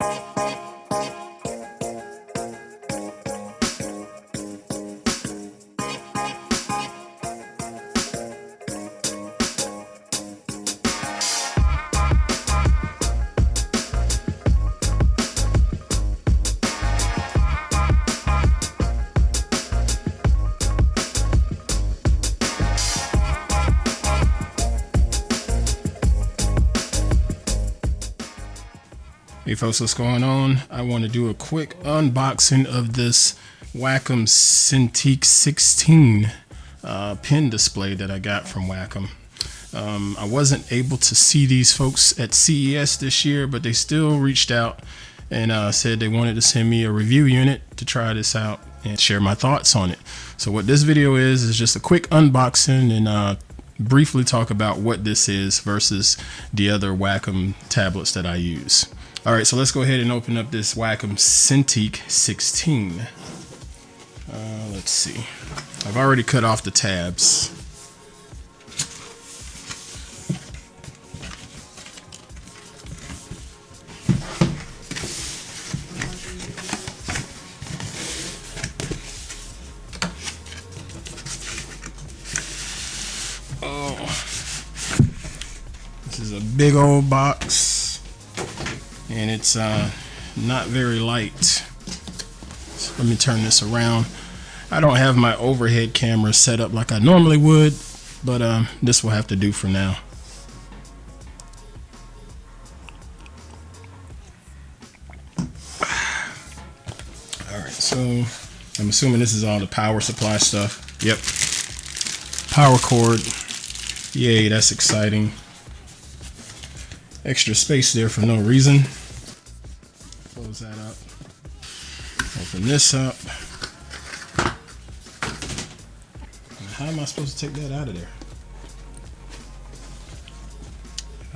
Hey folks, what's going on? I want to do a quick unboxing of this Wacom CINTIQ 16 pen display that I got from Wacom. I wasn't able to see these folks at CES this year, but they still reached out and said they wanted to send me a review unit to try this out and share my thoughts on it. So what this video is just a quick unboxing and briefly talk about what this is versus the other Wacom tablets that I use. All right, so let's go ahead and open up this Wacom CINTIQ 16. Let's see. I've already cut off the tabs. Oh, this is a big old box. And it's not very light. So let me turn this around. I don't have my overhead camera set up like I normally would, but this will have to do for now. All right, so I'm assuming this is all the power supply stuff. Yep, power cord. Yay, that's exciting. Extra space there for no reason. Close that up. Open this up. How am I supposed to take that out of there?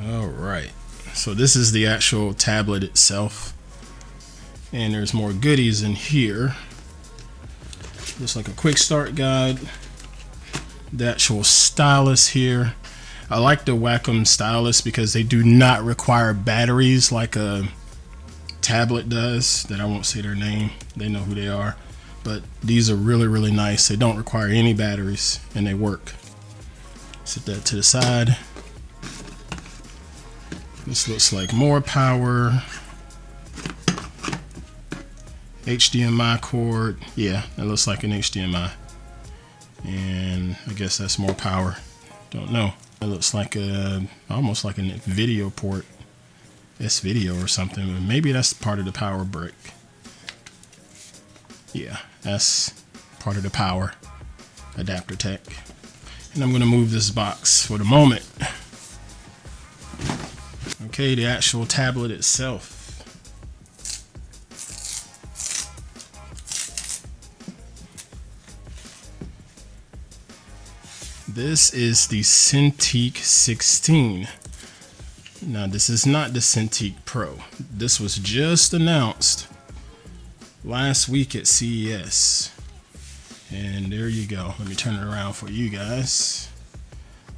All right. So this is the actual tablet itself. And there's more goodies in here. Just like a quick start guide. The actual stylus here. I like the Wacom stylus because they do not require batteries like a tablet does. That I won't say their name. They know who they are. But these are really, really nice. They don't require any batteries and they work. Set that to the side. This looks like more power. HDMI cord. Yeah, that looks like an HDMI. And I guess that's more power. Don't know. It looks like almost like a video port, S-video or something. Maybe that's part of the power brick. Yeah, that's part of the power adapter tech. And I'm going to move this box for the moment. Okay, the actual tablet itself. This is the CINTIQ 16. Now this is not the CINTIQ Pro. This was just announced last week at CES. And there you go. Let me turn it around for you guys.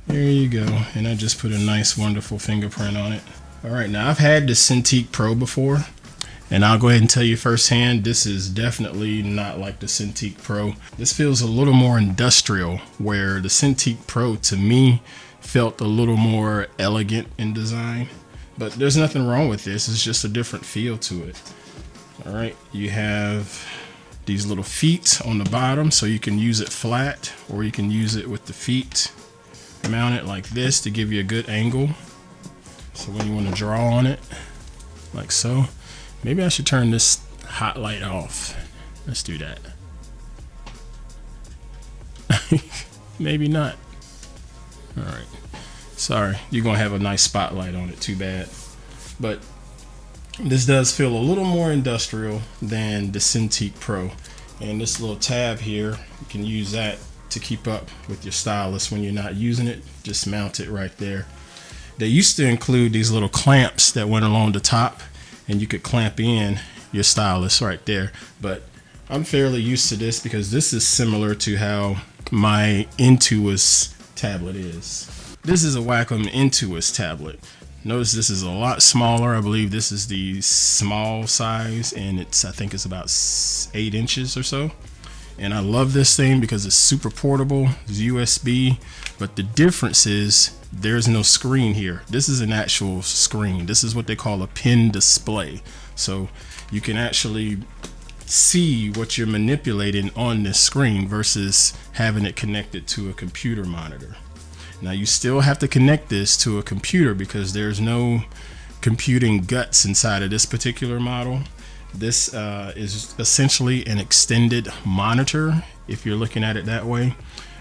There you go. And I just put a nice, wonderful fingerprint on it. All right, now I've had the CINTIQ Pro before. And I'll go ahead and tell you firsthand, this is definitely not like the CINTIQ Pro. This feels a little more industrial, where the CINTIQ Pro to me felt a little more elegant in design. But there's nothing wrong with this. It's just a different feel to it. All right, you have these little feet on the bottom, so you can use it flat or you can use it with the feet mounted like this to give you a good angle. So when you want to draw on it, like so. Maybe I should turn this hot light off. Let's do that. Maybe not. All right. Sorry, you're gonna have a nice spotlight on it, too bad. But this does feel a little more industrial than the CINTIQ Pro. And this little tab here, you can use that to keep up with your stylus when you're not using it. Just mount it right there. They used to include these little clamps that went along the top, and you could clamp in your stylus right there. But I'm fairly used to this because this is similar to how my Intuos tablet is. This is a Wacom Intuos tablet. Notice this is a lot smaller. I believe this is the small size, and I think it's about 8 inches or so. And I love this thing because it's super portable. It's USB, but the difference is there's no screen here. This is an actual screen. This is what they call a pen display. So you can actually see what you're manipulating on this screen versus having it connected to a computer monitor. Now you still have to connect this to a computer because there's no computing guts inside of this particular model. This is essentially an extended monitor if you're looking at it that way,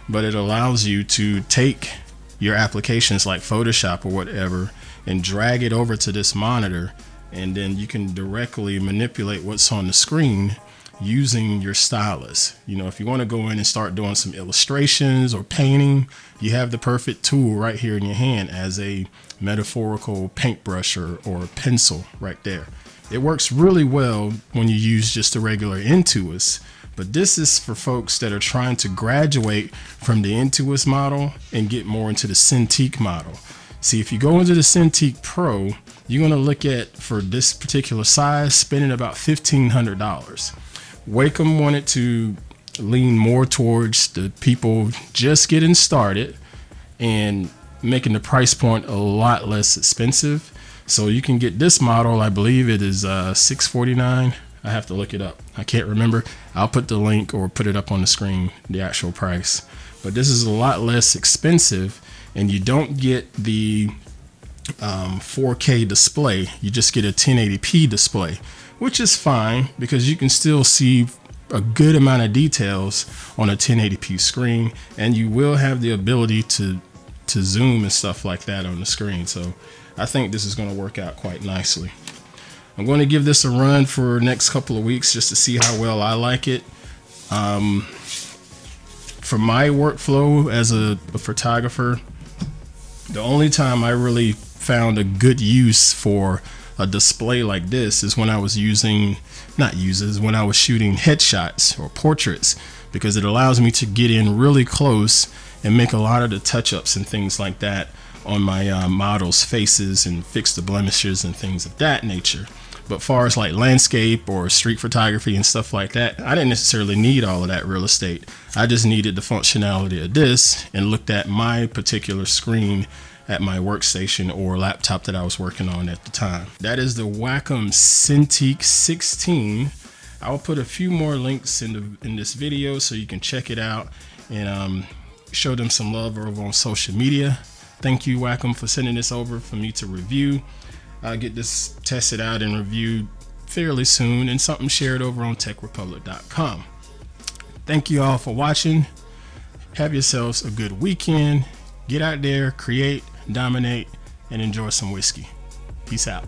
but it allows you to take your applications like Photoshop or whatever and drag it over to this monitor, and then you can directly manipulate what's on the screen using your stylus. You know, if you want to go in and start doing some illustrations or painting, you have the perfect tool right here in your hand as a metaphorical paintbrush or a pencil right there. It works really well when you use just a regular Intuos, but this is for folks that are trying to graduate from the Intuos model and get more into the CINTIQ model. See, if you go into the CINTIQ Pro, you're going to look at, for this particular size, spending about $1,500. Wacom wanted to lean more towards the people just getting started and making the price point a lot less expensive. So you can get this model. I believe it is $649. I have to look it up. I can't remember. I'll put the link or put it up on the screen, the actual price. But this is a lot less expensive, and you don't get the 4K display. You just get a 1080p display, which is fine because you can still see a good amount of details on a 1080p screen, and you will have the ability to zoom and stuff like that on the screen. So I think this is going to work out quite nicely. I'm going to give this a run for the next couple of weeks just to see how well I like it. For my workflow as a photographer, the only time I really found a good use for a display like this is when I was when I was shooting headshots or portraits, because it allows me to get in really close and make a lot of the touch-ups and things like that on my models' faces and fix the blemishes and things of that nature. But far as like landscape or street photography and stuff like that, I didn't necessarily need all of that real estate. I just needed the functionality of this and looked at my particular screen at my workstation or laptop that I was working on at the time. That is the Wacom CINTIQ 16. I'll put a few more links in this video so you can check it out and show them some love over on social media. Thank you, Wacom, for sending this over for me to review. I'll get this tested out and reviewed fairly soon, and something shared over on techrepublic.com. Thank you all for watching. Have yourselves a good weekend. Get out there, create, dominate, and enjoy some whiskey. Peace out.